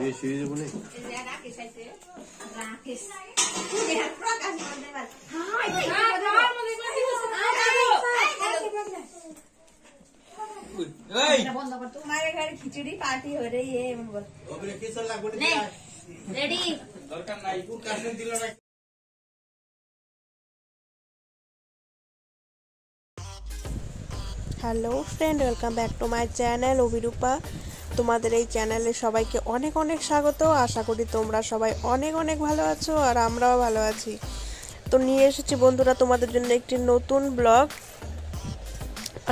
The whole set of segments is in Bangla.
বেশি হয়ে যাবে না तुम्हारे घर खिचड़ी पार्टी हो रही है ready hello friend, welcome back to my channel Abhirupa. তোমাদের এই চ্যানেলে সবাইকে অনেক অনেক স্বাগত। আশা করি তোমরা সবাই অনেক অনেক ভালো আছো আর আমরাও ভালো আছি। তো নিয়ে এসেছি বন্ধুরা তোমাদের জন্য একটি নতুন ব্লগ।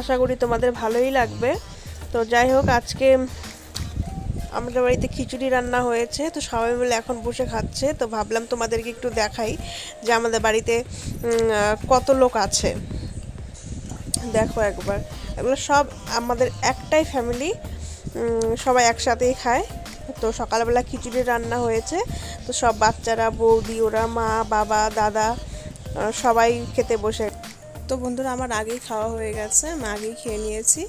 আশা করি তোমাদের ভালোই লাগবে। তো যাই হোক, আজকে আমাদের বাড়িতে খিচুড়ি রান্না হয়েছে, তো সবাই মিলে এখন বসে খাচ্ছে। তো ভাবলাম তোমাদেরকে একটু দেখাই যে আমাদের বাড়িতে কত লোক আছে। দেখো একবার, এগুলো সব আমাদের একটাই ফ্যামিলি, সবাই একসাথেই খায়। তো সকালবেলা খিচুড়ি রান্না হয়েছে, তো সব বাচ্চারা, বৌদি, ওরা, মা, বাবা, দাদা সবাই খেতে বসে। তো বন্ধুরা, আমার আগেই খাওয়া হয়ে গেছে, আমি আগেই খেয়ে নিয়েছি,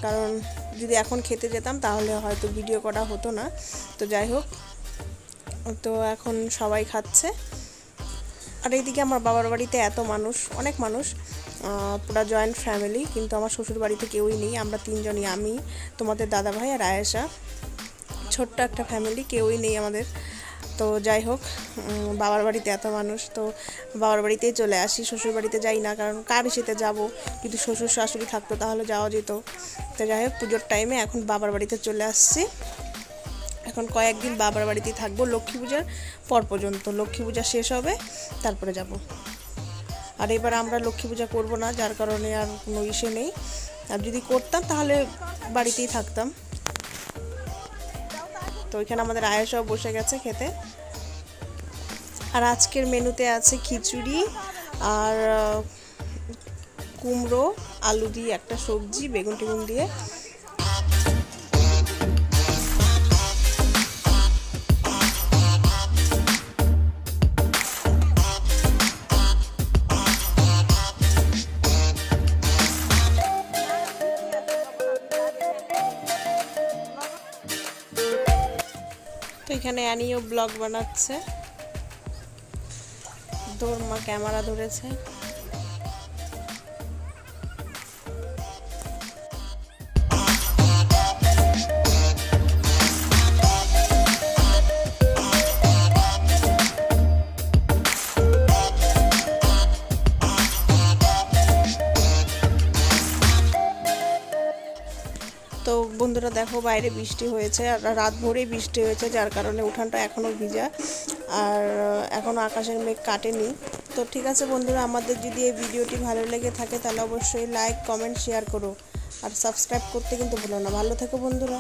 কারণ যদি এখন খেতে যেতাম তাহলে হয়তো ভিডিও করা হতো না। তো যাই হোক, তো এখন সবাই খাচ্ছে। আর এইদিকে আমার বাবার বাড়িতে এত মানুষ, অনেক মানুষ, পুরো জয়েন্ট ফ্যামিলি, কিন্তু আমার শ্বশুর বাড়িতে কেউই নেই। আমরা তিনজনই, আমি, তোমাদের দাদা ভাই আর আয়েশা। ছোট্ট একটা ফ্যামিলি, কেউই নেই আমাদের। তো যাই হোক, বাবার বাড়িতে এত মানুষ, তো বাবার বাড়িতেই চলে আসি, শ্বশুর বাড়িতে যাই না, কারণ কার ইসেতে যাবো, যদি শ্বশুর শাশুড়ি থাকতো তাহলে যাওয়া যেত। তো যাই হোক, পুজোর টাইমে এখন বাবার বাড়িতে চলে আসছি। এখন কয়েকদিন বাবার বাড়িতেই থাকবো, লক্ষ্মী পূজার পর পর্যন্ত। লক্ষ্মী পূজা শেষ হবে, তারপরে যাব। আর এবার আমরা লক্ষ্মী পূজা করবো না, যার কারণে আর কোনো ইসে নেই। আর যদি করতাম তাহলে বাড়িতেই থাকতাম। তো ওইখানে আমাদের আয়েশাও বসে গেছে খেতে। আর আজকের মেনুতে আছে খিচুড়ি আর কুমড়ো আলু দিয়ে একটা সবজি, বেগুন টেগুন দিয়ে। তো এখানে অ্যানিও ব্লগ বানাচ্ছে, তোর মা ক্যামেরা ধরেছে। তো বন্ধুরা দেখো, বাইরে বৃষ্টি হয়েছে, আর রাত ভোরেই বৃষ্টি হয়েছে, যার কারণে উঠানটা এখনও ভিজা, আর এখনও আকাশের মেঘ কাটেনি। তো ঠিক আছে বন্ধুরা, আমাদের যদি এই ভিডিওটি ভালো লেগে থাকে তাহলে অবশ্যই লাইক, কমেন্ট, শেয়ার করো, আর সাবস্ক্রাইব করতে কিন্তু ভুলো না। ভালো থেকো বন্ধুরা।